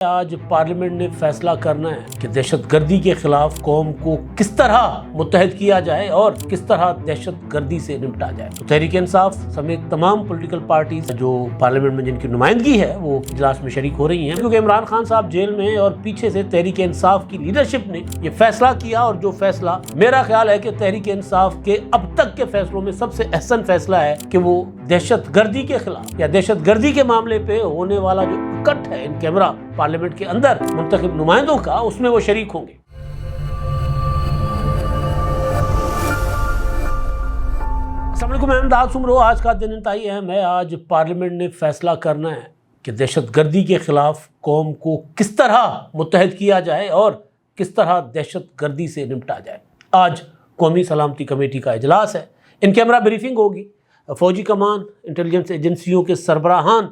آج پارلیمنٹ نے فیصلہ کرنا ہے کہ دہشت گردی کے خلاف قوم کو کس طرح متحد کیا جائے اور کس طرح دہشت گردی سے نمٹا جائے۔ تو تحریک انصاف سمیت تمام پولیٹیکل پارٹیز جو پارلیمنٹ میں جن کی نمائندگی ہے وہ اجلاس میں شریک ہو رہی ہیں، کیونکہ عمران خان صاحب جیل میں اور پیچھے سے تحریک انصاف کی لیڈرشپ نے یہ فیصلہ کیا، اور جو فیصلہ میرا خیال ہے کہ تحریک انصاف کے اب تک کے فیصلوں میں سب سے احسن فیصلہ ہے کہ وہ دہشت گردی کے خلاف یا دہشت گردی کے معاملے پہ ہونے والا جو کٹ ہے ان کیمرہ پارلیمنٹ کے اندر منتخب نمائندوں کا، اس میں وہ شریک ہوں گے۔ السلام علیکم، میں امداد سمرو۔ آج کا دن انتہائی اہم ہے۔ آج پارلیمنٹ نے فیصلہ کرنا ہے کہ دہشت گردی کے خلاف قوم کو کس طرح متحد کیا جائے اور کس طرح دہشت گردی سے نمٹا جائے۔ آج قومی سلامتی کمیٹی کا اجلاس ہے، ان کیمرہ بریفنگ ہوگی، فوجی کمان، انٹیلیجنس ایجنسیوں کے سربراہان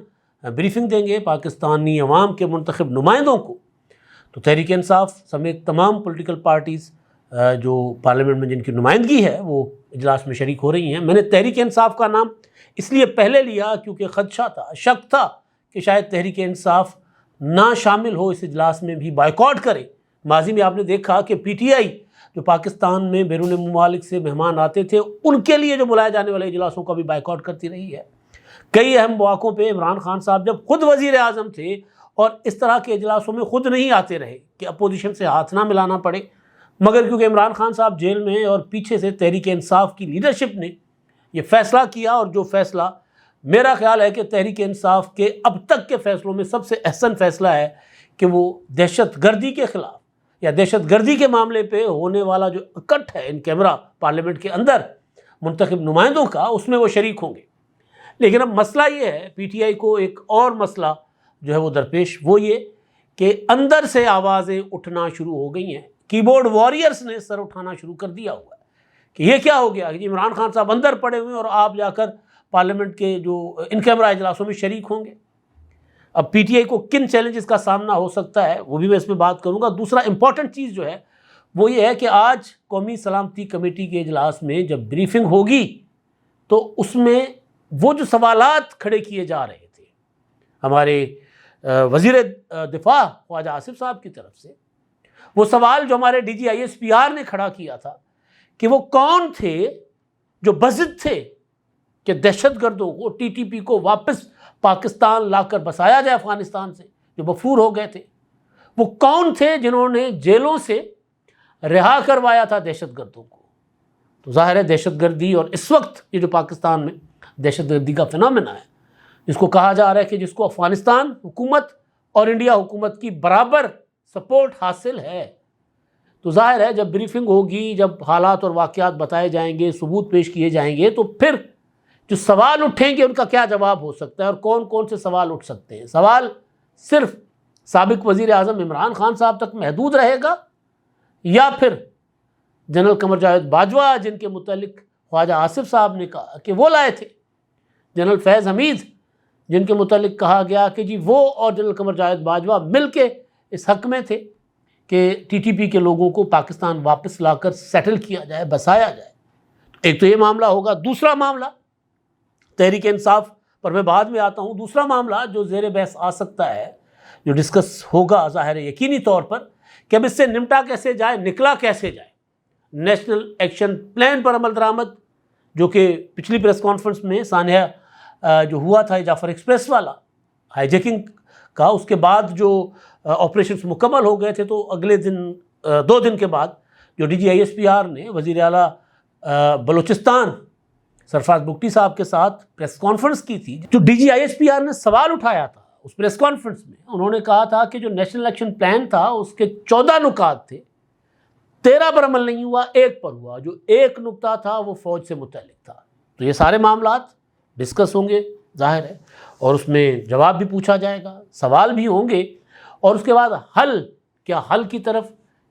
بریفنگ دیں گے پاکستانی عوام کے منتخب نمائندوں کو۔ تو تحریک انصاف سمیت تمام پولیٹیکل پارٹیز جو پارلیمنٹ میں جن کی نمائندگی ہے وہ اجلاس میں شریک ہو رہی ہیں۔ میں نے تحریک انصاف کا نام اس لیے پہلے لیا کیونکہ خدشہ تھا، شک تھا کہ شاید تحریک انصاف نہ شامل ہو اس اجلاس میں، بھی بائیکاٹ کرے۔ ماضی میں آپ نے دیکھا کہ پی ٹی آئی جو پاکستان میں بیرون ممالک سے مہمان آتے تھے، ان کے لیے جو بلائے جانے والے اجلاسوں کا بھی بائیکاٹ کرتی رہی ہے۔ کئی اہم مواقعوں پہ عمران خان صاحب جب خود وزیر اعظم تھے اور اس طرح کے اجلاسوں میں خود نہیں آتے رہے کہ اپوزیشن سے ہاتھ نہ ملانا پڑے، مگر کیونکہ عمران خان صاحب جیل میں اور پیچھے سے تحریک انصاف کی لیڈرشپ نے یہ فیصلہ کیا، اور جو فیصلہ میرا خیال ہے کہ تحریک انصاف کے اب تک کے فیصلوں میں سب سے احسن فیصلہ ہے کہ وہ دہشت گردی کے خلاف یا دہشت گردی کے معاملے پہ ہونے والا جو کٹ ہے ان کیمرہ پارلیمنٹ کے اندر منتخب نمائندوں کا، اس میں وہ شریک ہوں گے۔ لیکن اب مسئلہ یہ ہے، پی ٹی آئی کو ایک اور مسئلہ جو ہے وہ درپیش، وہ یہ کہ اندر سے آوازیں اٹھنا شروع ہو گئی ہیں، کی بورڈ واریئرز نے سر اٹھانا شروع کر دیا ہوا ہے کہ یہ کیا ہو گیا کہ عمران خان صاحب اندر پڑے ہوئے ہیں اور آپ جا کر پارلیمنٹ کے جو ان کیمرہ اجلاسوں میں شریک ہوں گے۔ اب پی ٹی آئی کو کن چیلنجز کا سامنا ہو سکتا ہے وہ بھی میں اس میں بات کروں گا۔ دوسرا امپورٹنٹ چیز جو ہے وہ یہ ہے کہ آج قومی سلامتی کمیٹی کے اجلاس میں جب بریفنگ ہوگی تو اس میں وہ جو سوالات کھڑے کیے جا رہے تھے ہمارے وزیر دفاع خواجہ آصف صاحب کی طرف سے، وہ سوال جو ہمارے D G I S P R نے کھڑا کیا تھا کہ وہ کون تھے جو بضد تھے کہ دہشت گردوں کو، ٹی ٹی پی کو واپس پاکستان لا کر بسایا جائے افغانستان سے، جو مفرور ہو گئے تھے، وہ کون تھے جنہوں نے جیلوں سے رہا کروایا تھا دہشت گردوں کو۔ تو ظاہر ہے دہشت گردی، اور اس وقت یہ جو پاکستان میں دہشت گردی کا فنامنا ہے، جس کو کہا جا رہا ہے کہ جس کو افغانستان حکومت اور انڈیا حکومت کی برابر سپورٹ حاصل ہے، تو ظاہر ہے جب بریفنگ ہوگی، جب حالات اور واقعات بتائے جائیں گے، ثبوت پیش کیے جائیں گے، تو پھر جو سوال اٹھیں گے ان کا کیا جواب ہو سکتا ہے اور کون کون سے سوال اٹھ سکتے ہیں۔ سوال صرف سابق وزیر اعظم عمران خان صاحب تک محدود رہے گا، یا پھر جنرل قمر جاوید باجوہ جن کے متعلق خواجہ آصف صاحب نے کہا کہ وہ لائے تھے، جنرل فیض حمید جن کے متعلق کہا گیا کہ جی وہ اور جنرل قمر جاوید باجوہ مل کے اس حق میں تھے کہ ٹی ٹی پی کے لوگوں کو پاکستان واپس لا کر سیٹل کیا جائے، بسایا جائے۔ ایک تو یہ معاملہ ہوگا۔ دوسرا معاملہ تحریک انصاف پر میں بعد میں آتا ہوں۔ دوسرا معاملہ جو زیر بحث آ سکتا ہے، جو ڈسکس ہوگا ظاہر ہے یقینی طور پر، کہ اب اس سے نمٹا کیسے جائے، نکلا کیسے جائے۔ نیشنل ایکشن پلان پر عمل درآمد، جو کہ پچھلی پریس کانفرنس میں سانحہ جو ہوا تھا جعفر ایکسپریس والا ہائی جیکنگ کا، اس کے بعد جو آپریشنز مکمل ہو گئے تھے، تو اگلے دن 2 دن کے بعد جو D G I S P R نے وزیر اعلیٰ بلوچستان سرفراز بگٹی صاحب کے ساتھ پریس کانفرنس کی تھی، جو D G I S P R نے سوال اٹھایا تھا اس پریس کانفرنس میں، انہوں نے کہا تھا کہ جو نیشنل ایکشن پلان تھا اس کے 14 نکات تھے، 13 پر عمل نہیں ہوا، 1 پر ہوا۔ جو 1 نکتہ تھا وہ فوج سے متعلق تھا۔ تو یہ سارے معاملات ڈسکس ہوں گے ظاہر ہے، اور اس میں جواب بھی پوچھا جائے گا، سوال بھی ہوں گے، اور اس کے بعد کیا حل کی طرف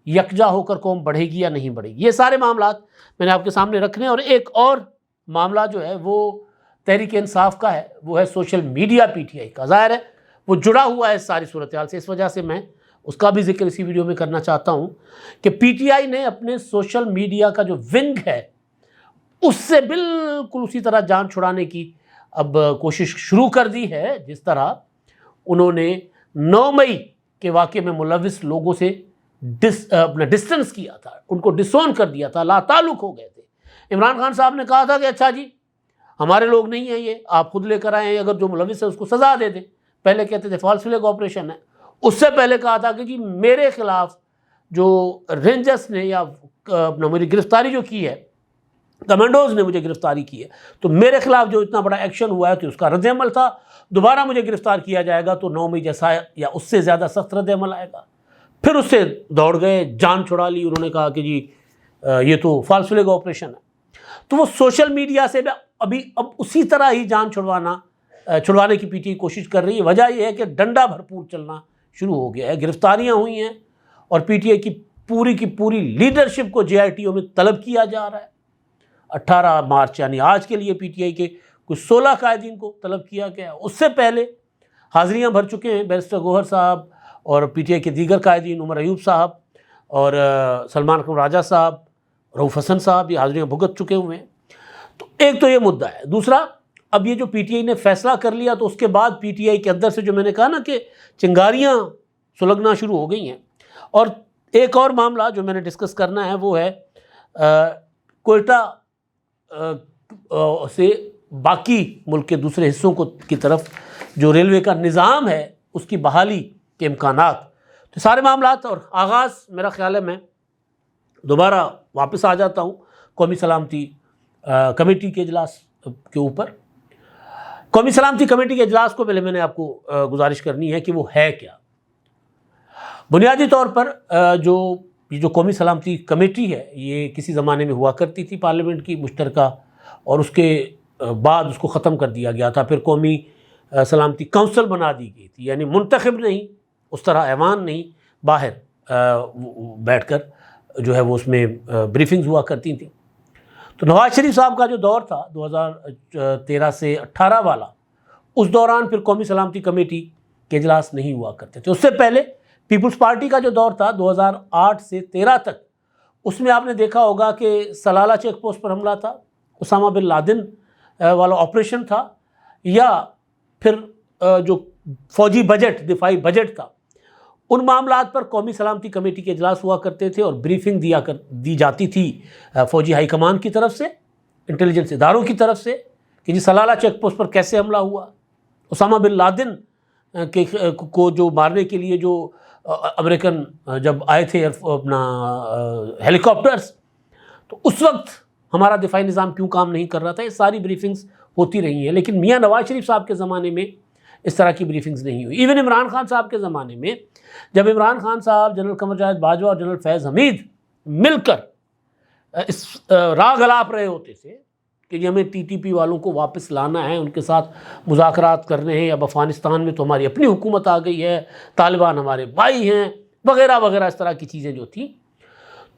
یکجا ہو کر قوم بڑھے گی یا نہیں بڑھے گی۔ یہ سارے معاملات میں نے آپ کے سامنے رکھنے۔ اور ایک اور معاملہ جو ہے وہ تحریک انصاف کا ہے، وہ ہے social media P T I کا۔ ظاہر ہے وہ جڑا ہوا ہے اس ساری صورتحال سے، اس وجہ سے میں اس کا بھی ذکر اسی ویڈیو میں کرنا چاہتا ہوں کہ پی ٹی آئی نے اپنے سوشل میڈیا کا جو ونگ ہے اس سے بالکل اسی طرح جان چھڑانے کی اب کوشش شروع کر دی ہے، جس طرح انہوں نے 9 مئی کے واقعے میں ملوث لوگوں سے اپنا ڈسٹنس کیا تھا، ان کو ڈسون کر دیا تھا، لا تعلق ہو گئے تھے۔ عمران خان صاحب نے کہا تھا کہ اچھا جی ہمارے لوگ نہیں ہیں، یہ آپ خود لے کر آئے ہیں، اگر جو ملوث ہے اس کو سزا دے دیں۔ پہلے کہتے تھے فالس فلیگ آپریشن ہے، اس سے پہلے کہا تھا کہ جی میرے خلاف جو رینجرز نے یا اپنا میری گرفتاری جو کی ہے، کمانڈوز نے مجھے گرفتاری کی ہے، تو میرے خلاف جو اتنا بڑا ایکشن ہوا ہے تو اس کا رد عمل تھا، دوبارہ مجھے گرفتار کیا جائے گا تو 9 مئی جیسا یا اس سے زیادہ سخت رد عمل آئے گا۔ پھر اس سے دوڑ گئے، جان چھڑا لی، انہوں نے کہا کہ جی یہ تو فالس فلیگ آپریشن ہے۔ تو وہ سوشل میڈیا سے اب اسی طرح ہی جان چھڑوانے کی پی ٹی آئی کوشش کر رہی ہے۔ وجہ یہ ہے کہ ڈنڈا بھرپور چلنا شروع ہو گیا ہے، گرفتاریاں ہوئی ہیں اور پی ٹی آئی کی پوری لیڈرشپ کو جے آئی ٹی او میں طلب کیا جا رہا ہے۔ 18 مارچ یعنی آج کے لیے پی ٹی آئی کے کچھ 16 قائدین کو طلب کیا گیا ہے۔ اس سے پہلے حاضریاں بھر چکے ہیں بیرسٹر گوہر صاحب اور پی ٹی آئی کے دیگر قائدین، عمر ایوب صاحب اور سلمان اکرم راجہ صاحب، رؤوف حسن صاحب، یہ حاضریاں بھگت چکے ہوئے ہیں۔ تو ایک تو یہ مدعا ہے۔ دوسرا، اب یہ جو پی ٹی آئی نے فیصلہ کر لیا تو اس کے بعد پی ٹی آئی کے اندر سے جو میں نے کہا نا کہ چنگاریاں سلگنا شروع ہو گئی ہیں۔ اور ایک اور معاملہ جو میں نے ڈسکس کرنا ہے وہ ہے کوئٹہ سے باقی ملک کے دوسرے حصوں کی طرف جو ریلوے کا نظام ہے اس کی بحالی کے امکانات۔ تو سارے معاملات اور آغاز میرا خیال ہے میں دوبارہ واپس آ جاتا ہوں قومی سلامتی کمیٹی کے اجلاس کے اوپر۔ قومی سلامتی کمیٹی کے اجلاس کو پہلے میں نے آپ کو گزارش کرنی ہے کہ وہ ہے کیا۔ بنیادی طور پر جو قومی سلامتی کمیٹی ہے یہ کسی زمانے میں ہوا کرتی تھی پارلیمنٹ کی مشترکہ، اور اس کے بعد اس کو ختم کر دیا گیا تھا۔ پھر قومی سلامتی کونسل بنا دی گئی تھی، یعنی منتخب نہیں، اس طرح ایوان نہیں، باہر بیٹھ کر جو ہے وہ اس میں بریفنگز ہوا کرتی تھیں۔ تو نواز شریف صاحب کا جو دور تھا 2013 سے 18 والا، اس دوران پھر قومی سلامتی کمیٹی کے اجلاس نہیں ہوا کرتے تھے۔ اس سے پہلے پیپلز پارٹی کا جو دور تھا 2008 سے 13 تک، اس میں آپ نے دیکھا ہوگا کہ سلالہ چیک پوسٹ پر حملہ تھا، اسامہ بن لادن والا آپریشن تھا، یا پھر جو فوجی بجٹ، دفاعی بجٹ تھا، ان معاملات پر قومی سلامتی کمیٹی کے اجلاس ہوا کرتے تھے اور بریفنگ دی جاتی تھی فوجی ہائی کمان کی طرف سے، انٹیلیجنس اداروں کی طرف سے، کہ جی سلالہ چیک پوسٹ پر کیسے حملہ ہوا، اسامہ بن لادن کو جو مارنے کے لیے جو امریکن جب آئے تھے اپنا ہیلی کاپٹرز، تو اس وقت ہمارا دفاعی نظام کیوں کام نہیں کر رہا تھا۔ یہ ساری بریفنگز ہوتی رہی ہیں، لیکن میاں نواز شریف صاحب کے زمانے میں اس طرح کی بریفنگز نہیں ہوئی۔ ایون عمران خان صاحب کے زمانے میں، جب عمران خان صاحب، جنرل قمر جاوید باجوہ اور جنرل فیض حمید مل کر اس راگ الاپ رہے ہوتے تھے کہ ہمیں ٹی ٹی پی والوں کو واپس لانا ہے، ان کے ساتھ مذاکرات کرنے ہیں، اب افغانستان میں تو ہماری اپنی حکومت آ گئی ہے، طالبان ہمارے بھائی ہیں، وغیرہ وغیرہ اس طرح کی چیزیں جو تھیں،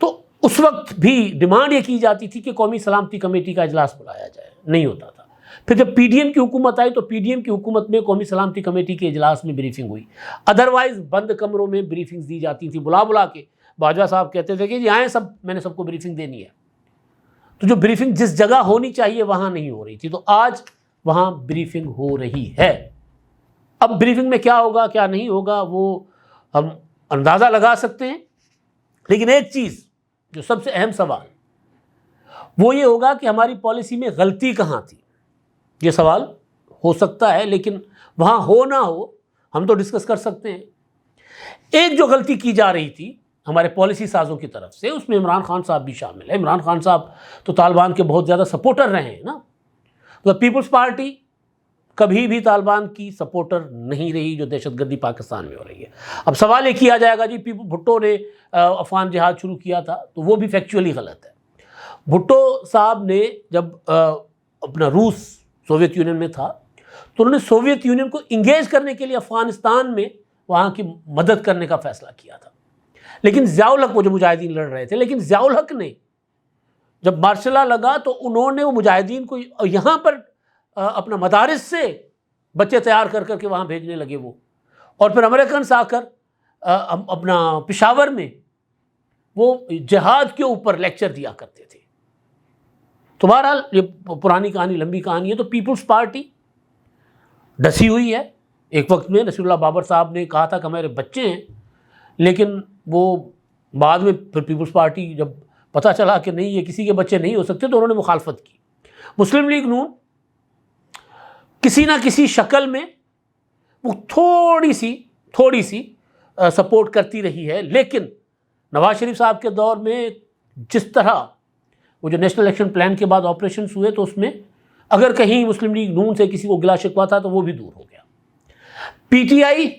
تو اس وقت بھی ڈیمانڈ یہ کی جاتی تھی کہ قومی سلامتی کمیٹی کا اجلاس بلایا جائے، نہیں ہوتا تھا۔ پھر جب پی ڈی ایم کی حکومت آئی تو پی ڈی ایم کی حکومت میں قومی سلامتی کمیٹی کے اجلاس میں بریفنگ ہوئی، ادروائز بند کمروں میں بریفنگز دی جاتی تھی، بلا کے باجوہ صاحب کہتے تھے کہ جی آئیں سب، میں نے سب کو بریفنگ دینی ہے۔ تو جو بریفنگ جس جگہ ہونی چاہیے وہاں نہیں ہو رہی تھی، تو آج وہاں بریفنگ ہو رہی ہے۔ اب بریفنگ میں کیا ہوگا کیا نہیں ہوگا وہ ہم اندازہ لگا سکتے ہیں، لیکن ایک چیز جو سب سے اہم سوال وہ یہ ہوگا کہ ہماری پالیسی میں غلطی کہاں تھی۔ یہ سوال ہو سکتا ہے، لیکن وہاں ہو نہ ہو ہم تو ڈسکس کر سکتے ہیں۔ ایک جو غلطی کی جا رہی تھی ہمارے پالیسی سازوں کی طرف سے، اس میں عمران خان صاحب بھی شامل ہے۔ عمران خان صاحب تو طالبان کے بہت زیادہ سپورٹر رہے ہیں نا، تو پیپلز پارٹی کبھی بھی طالبان کی سپورٹر نہیں رہی جو دہشت گردی پاکستان میں ہو رہی ہے۔ اب سوال یہ کیا جائے گا جی بھٹو نے افغان جہاد شروع کیا تھا، تو وہ بھی فیکچولی غلط ہے۔ بھٹو صاحب نے جب اپنا روس سوویت یونین میں تھا تو انہوں نے سوویت یونین کو انگیج کرنے کے لیے افغانستان میں وہاں کی مدد کرنے کا فیصلہ کیا تھا، لیکن ضیاء الحق، وہ جو مجاہدین لڑ رہے تھے، لیکن ضیاء الحق نے جب مارشل لا لگا تو انہوں نے وہ مجاہدین کو یہاں پر اپنا مدارس سے بچے تیار کر کے وہاں بھیجنے لگے وہ، اور پھر امریکنس آ کر اپنا پشاور میں وہ جہاد کے اوپر لیکچر دیا کرتے تھے۔ تو بہرحال یہ پرانی کہانی، لمبی کہانی ہے۔ تو پیپلز پارٹی ڈسی ہوئی ہے۔ ایک وقت میں نصیر اللہ بابر صاحب نے کہا تھا کہ ہمارے بچے ہیں لیکن وہ بعد میں پھر پیپلز پارٹی جب پتہ چلا کہ نہیں یہ کسی کے بچے نہیں ہو سکتے تو انہوں نے مخالفت کی. مسلم لیگ نون کسی نہ کسی شکل میں وہ تھوڑی سی سپورٹ کرتی رہی ہے، لیکن نواز شریف صاحب کے دور میں جس طرح وہ جو نیشنل الیکشن پلان کے بعد آپریشنز ہوئے تو اس میں اگر کہیں مسلم لیگ نون سے کسی کو گلا شکوا تھا تو وہ بھی دور ہو گیا. پی ٹی آئی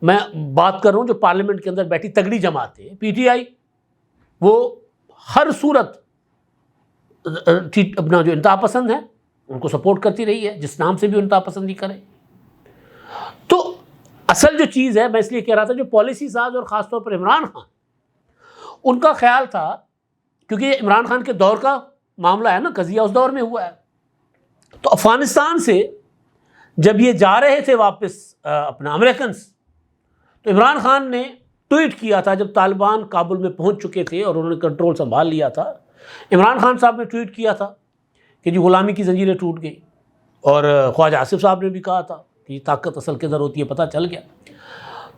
میں بات کر رہا ہوں جو پارلیمنٹ کے اندر بیٹھی تگڑی جماعت ہے، پی ٹی آئی وہ ہر صورت اپنا جو انتہا پسند ہے ان کو سپورٹ کرتی رہی ہے، جس نام سے بھی انتہا پسندی کرے. تو اصل جو چیز ہے میں اس لیے کہہ رہا تھا جو پالیسی ساز اور خاص طور پر عمران خان، ان کا خیال تھا کیونکہ یہ عمران خان کے دور کا معاملہ ہے نا، قضیہ اس دور میں ہوا ہے. تو افغانستان سے جب یہ جا رہے تھے واپس اپنا امریکنز، تو عمران خان نے ٹویٹ کیا تھا جب طالبان کابل میں پہنچ چکے تھے اور انہوں نے کنٹرول سنبھال لیا تھا. عمران خان صاحب نے ٹویٹ کیا تھا کہ جی غلامی کی زنجیریں ٹوٹ گئی، اور خواجہ آصف صاحب نے بھی کہا تھا کہ یہ طاقت اصل کدھر ہوتی ہے پتہ چل گیا.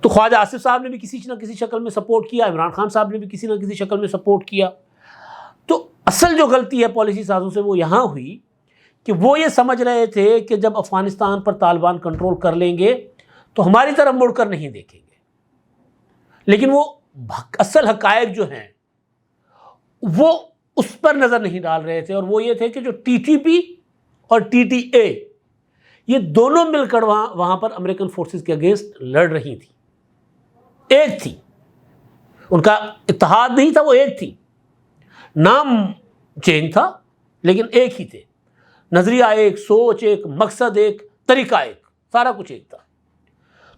تو خواجہ آصف صاحب نے بھی کسی نہ کسی شکل میں سپورٹ کیا، عمران خان صاحب نے بھی کسی نہ کسی شکل میں سپورٹ کیا. تو اصل جو غلطی ہے پالیسی سازوں سے وہ یہاں ہوئی کہ وہ یہ سمجھ رہے تھے کہ جب افغانستان پر طالبان کنٹرول کر لیں گے تو ہماری طرف مڑ کر نہیں دیکھیں گے. لیکن وہ اصل حقائق جو ہیں وہ اس پر نظر نہیں ڈال رہے تھے، اور وہ یہ تھے کہ جو ٹی ٹی پی اور ٹی ٹی اے یہ دونوں مل کر وہاں پر امریکن فورسز کے اگینسٹ لڑ رہی تھی. ایک تھی، ان کا اتحاد نہیں تھا، وہ ایک تھی، نام چینج تھا لیکن ایک ہی تھے. نظریہ ایک، سوچ ایک، مقصد ایک، طریقہ ایک، سارا کچھ ایک تھا.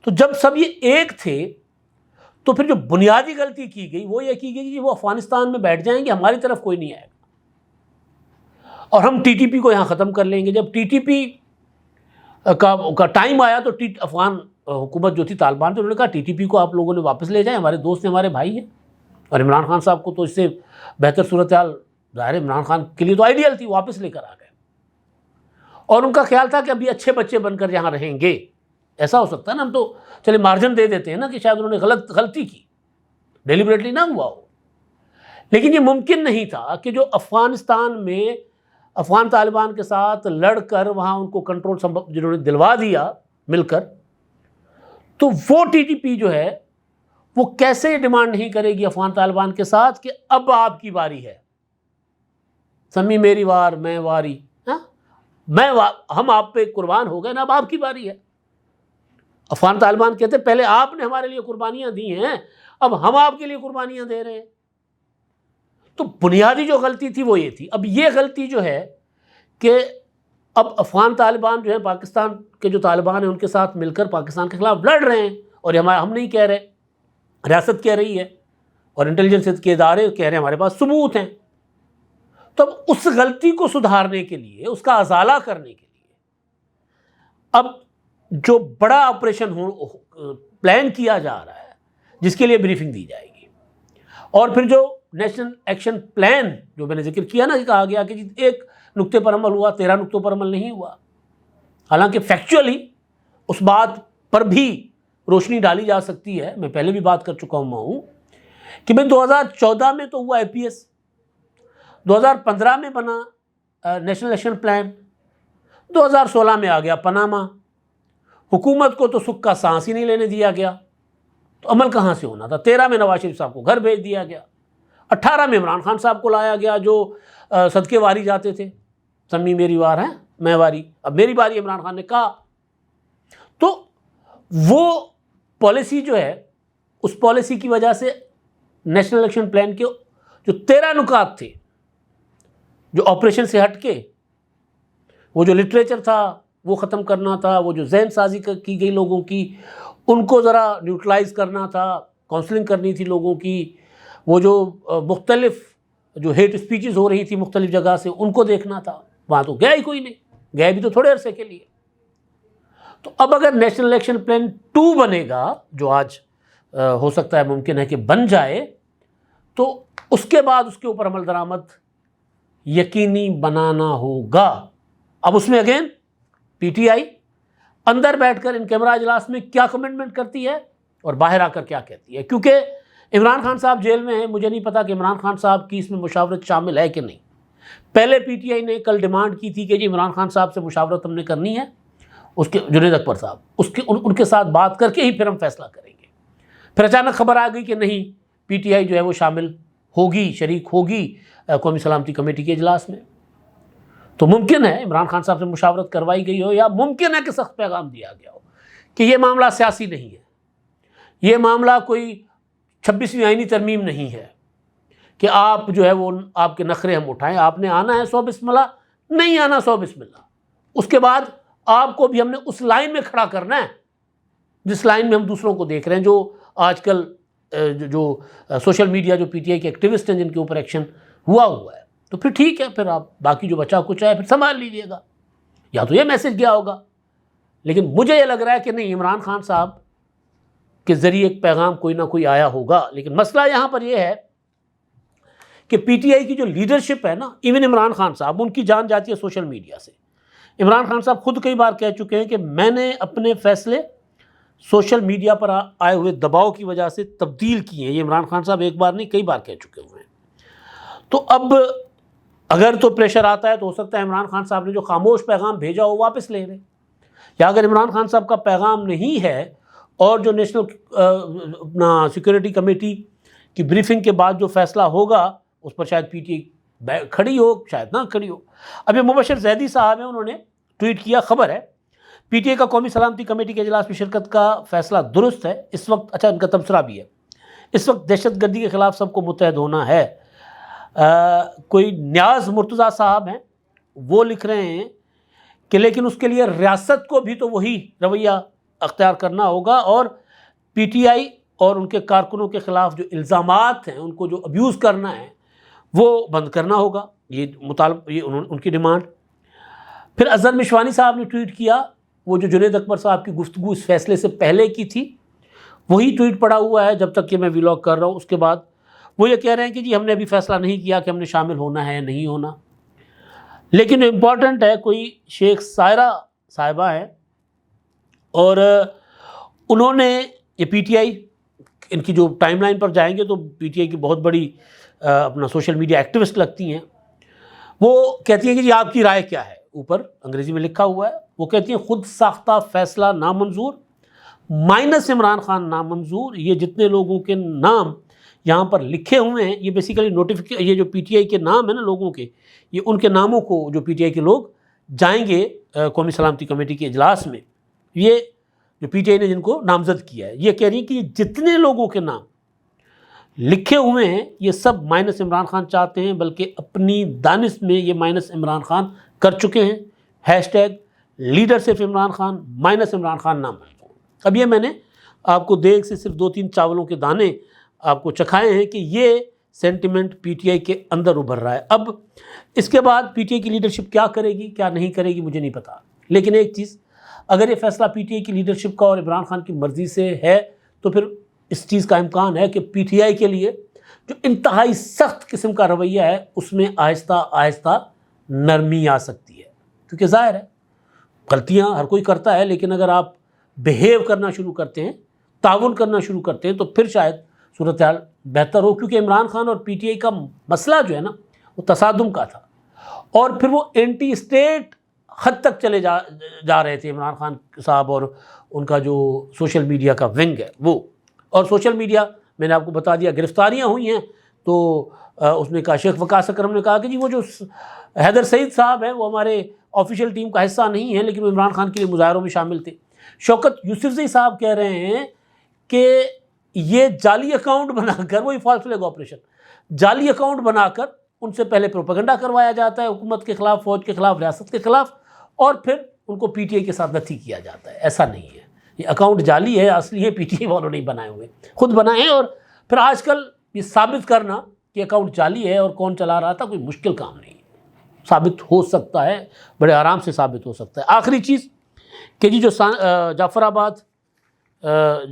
تو جب سب یہ ایک تھے تو پھر جو بنیادی غلطی کی گئی وہ یہ کی گئی کہ وہ افغانستان میں بیٹھ جائیں گے، ہماری طرف کوئی نہیں آئے گا اور ہم ٹی ٹی پی کو یہاں ختم کر لیں گے. جب ٹی ٹی پی کا ٹائم آیا تو افغان حکومت جو تھی طالبان، تو انہوں نے کہا ٹی ٹی پی کو آپ لوگوں نے واپس لے جائیں، ہمارے دوست ہیں، ہمارے بھائی ہیں. اور عمران خان صاحب کو تو اس سے بہتر صورتحال ظاہر عمران خان کے لیے تو آئیڈیل تھی، واپس لے کر آ گئے. اور ان کا خیال تھا کہ ابھی اچھے بچے بن کر یہاں رہیں گے. ایسا ہو سکتا ہے نا، ہم تو چلے مارجن دے دیتے ہیں نا کہ شاید انہوں نے غلطی کی، ڈیلیبریٹلی نہ ہوا ہو. لیکن یہ ممکن نہیں تھا کہ جو افغانستان میں افغان طالبان کے ساتھ لڑ کر وہاں ان کو کنٹرول جنہوں نے دلوا دیا مل کر، تو وہ ٹی ٹی پی جو ہے وہ کیسے ڈیمانڈ نہیں کرے گی افغان طالبان کے ساتھ کہ اب آپ کی باری ہے، سمی میری وار میں واری، ہم آپ پہ قربان ہو گئے نا، اب آپ کی باری ہے. افغان طالبان کہتے پہلے آپ نے ہمارے لیے قربانیاں دی ہیں، اب ہم آپ کے لیے قربانیاں دے رہے ہیں. تو بنیادی جو غلطی تھی وہ یہ تھی. اب یہ غلطی جو ہے کہ اب افغان طالبان جو ہیں پاکستان کے جو طالبان ہیں ان کے ساتھ مل کر پاکستان کے خلاف لڑ رہے ہیں، اور ہم نہیں کہہ رہے، ریاست کہہ رہی ہے اور انٹیلیجنس کے ادارے کہہ رہے ہیں ہمارے پاس ثبوت ہیں. تو اب اس غلطی کو سدھارنے کے لیے، اس کا ازالہ کرنے کے لیے اب جو بڑا آپریشن پلان کیا جا رہا ہے جس کے لیے بریفنگ دی جائے گی، اور پھر جو نیشنل ایکشن پلان جو میں نے ذکر کیا نا کہ کہا گیا کہ ایک نقطے پر عمل ہوا، 13 نقطوں پر عمل نہیں ہوا. حالانکہ فیکچولی اس بات پر بھی روشنی ڈالی جا سکتی ہے، میں پہلے بھی بات کر چکا ہوں کہ میں 2014 میں تو ہوا اے پی ایس، 2015 میں بنا نیشنل ایکشن پلان، 2016 میں آ گیا پاناما. حکومت کو تو سکھ کا سانس ہی نہیں لینے دیا گیا، تو عمل کہاں سے ہونا تھا. 13 میں نواز شریف صاحب کو گھر بھیج دیا گیا، 18 میں عمران خان صاحب کو لایا گیا جو صدقے واری جاتے تھے، سمی میری وار ہے میں واری، اب میری باری عمران خان نے کہا. تو وہ پالیسی جو ہے، اس پالیسی کی وجہ سے نیشنل الیکشن پلان کے جو 13 نکات تھے جو آپریشن سے ہٹ کے، وہ جو لٹریچر تھا وہ ختم کرنا تھا، وہ جو ذہن سازی کی گئی لوگوں کی ان کو ذرا نیوٹرلائز کرنا تھا، کاؤنسلنگ کرنی تھی لوگوں کی، وہ جو مختلف جو ہیٹ اسپیچز ہو رہی تھی مختلف جگہ سے ان کو دیکھنا تھا. وہاں تو گیا ہی کوئی نہیں، گیا بھی تو تھوڑے عرصے کے لیے. تو اب اگر نیشنل الیکشن پلان 2 بنے گا، جو آج ہو سکتا ہے ممکن ہے کہ بن جائے، تو اس کے بعد اس کے اوپر عمل درآمد یقینی بنانا ہوگا. اب اس میں اگین پی ٹی آئی اندر بیٹھ کر ان کیمرہ اجلاس میں کیا کمٹمنٹ کرتی ہے اور باہر آ کر کیا کہتی ہے، کیونکہ عمران خان صاحب جیل میں ہیں. مجھے نہیں پتا کہ عمران خان صاحب کی اس میں مشاورت شامل ہے کہ نہیں. پہلے پی ٹی آئی نے کل ڈیمانڈ کی تھی کہ جی عمران خان صاحب سے مشاورت ہم نے کرنی ہے، اس کے جنید اکبر صاحب ان کے ساتھ بات کر کے ہی پھر ہم فیصلہ کریں گے. پھر اچانک خبر آ گئی کہ نہیں، پی ٹی آئی جو ہے وہ شامل ہوگی، شریک ہوگی قومی سلامتی کمیٹی کے اجلاس میں. تو ممکن ہے عمران خان صاحب سے مشاورت کروائی گئی ہو، یا ممکن ہے کہ سخت پیغام دیا گیا ہو کہ یہ معاملہ سیاسی نہیں ہے، یہ معاملہ کوئی 26ویں آئینی ترمیم نہیں ہے کہ آپ جو ہے وہ آپ کے نخرے ہم اٹھائیں. آپ نے آنا ہے 100 بسم اللہ، نہیں آنا 100 بسم اللہ. اس کے بعد آپ کو بھی ہم نے اس لائن میں کھڑا کرنا ہے جس لائن میں ہم دوسروں کو دیکھ رہے ہیں، جو آج کل جو سوشل میڈیا، جو پی ٹی آئی کے ایکٹیوسٹ ہیں جن کے اوپر ایکشن ہوا ہے. تو پھر ٹھیک ہے، پھر آپ باقی جو بچا کچھ ہے پھر سنبھال لیجیے گا. یا تو یہ میسج گیا ہوگا، لیکن مجھے یہ لگ رہا ہے کہ نہیں، عمران خان صاحب کے ذریعے ایک پیغام کوئی نہ کوئی آیا ہوگا. لیکن مسئلہ یہاں پر یہ ہے کہ پی ٹی آئی کی جو لیڈرشپ ہے نا، ایون عمران خان صاحب، ان کی جان جاتی ہے سوشل میڈیا سے. عمران خان صاحب خود کئی بار کہہ چکے ہیں کہ میں نے اپنے فیصلے سوشل میڈیا پر آئے ہوئے دباؤ کی وجہ سے تبدیل کیے ہیں. یہ عمران خان صاحب ایک بار نہیں کئی بار کہہ چکے ہوئے ہیں. تو اب اگر تو پریشر آتا ہے تو ہو سکتا ہے عمران خان صاحب نے جو خاموش پیغام بھیجا ہو واپس لے لیں، یا اگر عمران خان صاحب کا پیغام نہیں ہے اور جو نیشنل اپنا سیکورٹی کمیٹی کی بریفنگ کے بعد جو فیصلہ ہوگا اس پر شاید پی ٹی آئی کھڑی ہو، شاید نہ کھڑی ہو. اب یہ مبشر زیدی صاحب ہیں، انہوں نے ٹویٹ کیا، خبر ہے پی ٹی آئی کا قومی سلامتی کمیٹی کے اجلاس میں شرکت کا فیصلہ درست ہے. اس وقت اچھا ان کا تبصرہ بھی ہے، اس وقت دہشت گردی کے خلاف سب کو متحد ہونا ہے. کوئی نیاز مرتضیٰ صاحب ہیں، وہ لکھ رہے ہیں کہ لیکن اس کے لیے ریاست کو بھی تو وہی رویہ اختیار کرنا ہوگا، اور پی ٹی آئی اور ان کے کارکنوں کے خلاف جو الزامات ہیں، ان کو جو ابیوز کرنا ہے وہ بند کرنا ہوگا. یہ ان کی ڈیمانڈ. پھر اظہر مشوانی صاحب نے ٹویٹ کیا، وہ جو جنید اکبر صاحب کی گفتگو اس فیصلے سے پہلے کی تھی وہی ٹویٹ پڑا ہوا ہے جب تک کہ میں ویلاگ کر رہا ہوں. اس کے بعد وہ یہ کہہ رہے ہیں کہ جی ہم نے ابھی فیصلہ نہیں کیا کہ ہم نے شامل ہونا ہے یا نہیں ہونا. لیکن امپورٹنٹ ہے، کوئی شیخ سائرہ صاحبہ ہیں اور انہوں نے یہ پی ٹی آئی، ان کی جو ٹائم لائن پر جائیں گے تو پی ٹی آئی کی بہت بڑی اپنا سوشل میڈیا ایکٹیوسٹ لگتی ہیں. وہ کہتی ہیں کہ جی آپ کی رائے کیا ہے، اوپر انگریزی میں لکھا ہوا ہے. وہ کہتی ہیں خود ساختہ فیصلہ نامنظور، مائنس عمران خان نامنظور. یہ جتنے لوگوں کے نام یہاں پر لکھے ہوئے ہیں، یہ بیسیکلی یہ جو پی ٹی آئی کے نام ہیں نا لوگوں کے، یہ ان کے ناموں کو جو پی ٹی آئی کے لوگ جائیں گے قومی سلامتی کمیٹی کے اجلاس میں، یہ جو پی ٹی آئی نے جن کو نامزد کیا ہے، یہ کہہ رہی ہیں کہ یہ جتنے لوگوں کے نام لکھے ہوئے ہیں یہ سب مائنس عمران خان چاہتے ہیں، بلکہ اپنی دانش میں یہ مائنس عمران خان کر چکے ہیں. ہیش ٹیگ لیڈر صرف عمران خان، مائنس عمران خان نامنظور. اب یہ میں نے آپ کو دیکھ سے صرف 2-3 چاولوں کے دانے آپ کو چکھائے ہیں کہ یہ سینٹیمنٹ پی ٹی آئی کے اندر ابھر رہا ہے. اب اس کے بعد پی ٹی آئی کی لیڈرشپ کیا کرے گی کیا نہیں کرے گی مجھے نہیں پتا. لیکن ایک چیز، اگر یہ فیصلہ پی ٹی آئی کی لیڈرشپ کا اور عمران خان کی مرضی سے ہے تو پھر اس چیز کا امکان ہے کہ پی ٹی آئی کے لیے جو انتہائی سخت قسم کا رویہ ہے اس میں آہستہ آہستہ نرمی آ سکتی ہے. کیونکہ ظاہر ہے غلطیاں ہر کوئی کرتا ہے، لیکن اگر آپ بیہیو کرنا شروع کرتے ہیں، تعاون کرنا شروع کرتے ہیں، تو پھر شاید صورتحال بہتر ہو. کیونکہ عمران خان اور پی ٹی آئی کا مسئلہ جو ہے نا وہ تصادم کا تھا، اور پھر وہ اینٹی اسٹیٹ حد تک چلے جا رہے تھے عمران خان صاحب اور ان کا جو سوشل میڈیا کا ونگ ہے وہ. اور سوشل میڈیا میں نے آپ کو بتا دیا، گرفتاریاں ہوئی ہیں تو اس نے کہا، شیخ وقاص اکرم نے کہا کہ جی وہ جو حیدر سعید صاحب ہیں وہ ہمارے آفیشیل ٹیم کا حصہ نہیں ہے، لیکن وہ عمران خان کے لیے مظاہروں میں شامل تھے. شوکت یوسفزئی صاحب کہہ رہے ہیں کہ یہ جعلی اکاؤنٹ بنا کر، وہی فالس فلیگ آپریشن، جعلی اکاؤنٹ بنا کر ان سے پہلے پروپیگنڈا کروایا جاتا ہے حکومت کے خلاف، فوج کے خلاف، ریاست کے خلاف، اور پھر ان کو پی ٹی آئی کے ساتھ نتھی کیا جاتا ہے. ایسا نہیں ہے، یہ اکاؤنٹ جعلی ہے، اصلی ہے پی ٹی آئی والوں نہیں بنائے ہوئے، خود بنائے ہیں. اور پھر آج کل یہ ثابت کرنا کہ اکاؤنٹ جعلی ہے اور کون چلا رہا تھا کوئی مشکل کام نہیں ہے، ثابت ہو سکتا ہے، بڑے آرام سے ثابت ہو سکتا ہے. آخری چیز کہ جی جو جعفر آباد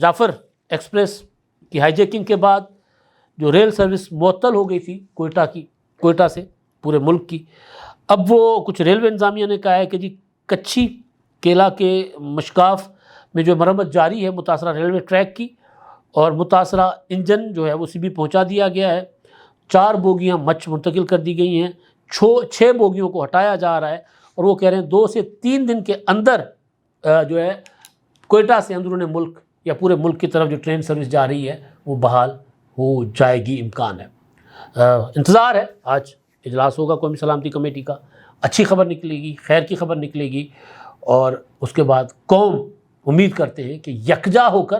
جعفر ایکسپریس کی ہائی جیکنگ کے بعد جو ریل سروس معطل ہو گئی تھی کوئٹہ سے پورے ملک کی، اب وہ کچھ ریلوے انتظامیہ نے کہا ہے کہ جی کچھی کیلا کے مشکاف میں جو مرمت جاری ہے متاثرہ ریلوے ٹریک کی، اور متاثرہ انجن جو ہے وہ سی بی پہنچا دیا گیا ہے، 4 بوگیاں مچھ منتقل کر دی گئی ہیں، 6 بوگیوں کو ہٹایا جا رہا ہے، اور وہ کہہ رہے ہیں 2 سے 3 دن کے اندر جو ہے کوئٹہ سے اندرون ملک یا پورے ملک کی طرف جو ٹرین سروس جا رہی ہے وہ بحال ہو جائے گی، امکان ہے۔ انتظار ہے، آج اجلاس ہوگا قومی سلامتی کمیٹی کا، اچھی خبر نکلے گی، خیر کی خبر نکلے گی، اور اس کے بعد قوم امید کرتے ہیں کہ یکجا ہو کر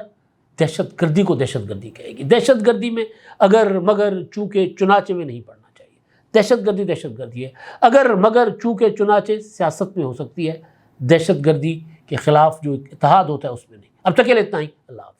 دہشت گردی کو دہشت گردی کہے گی۔ دہشت گردی میں اگر مگر چونکہ چنانچہ میں نہیں پڑنا چاہیے، دہشت گردی ہے، اگر مگر چونکہ چنانچہ سیاست میں ہو سکتی ہے، دہشت گردی کے خلاف جو اتحاد ہوتا ہے اس میں نہیں۔ اب تک کے لیے اتنا ہی، اللہ حافظ۔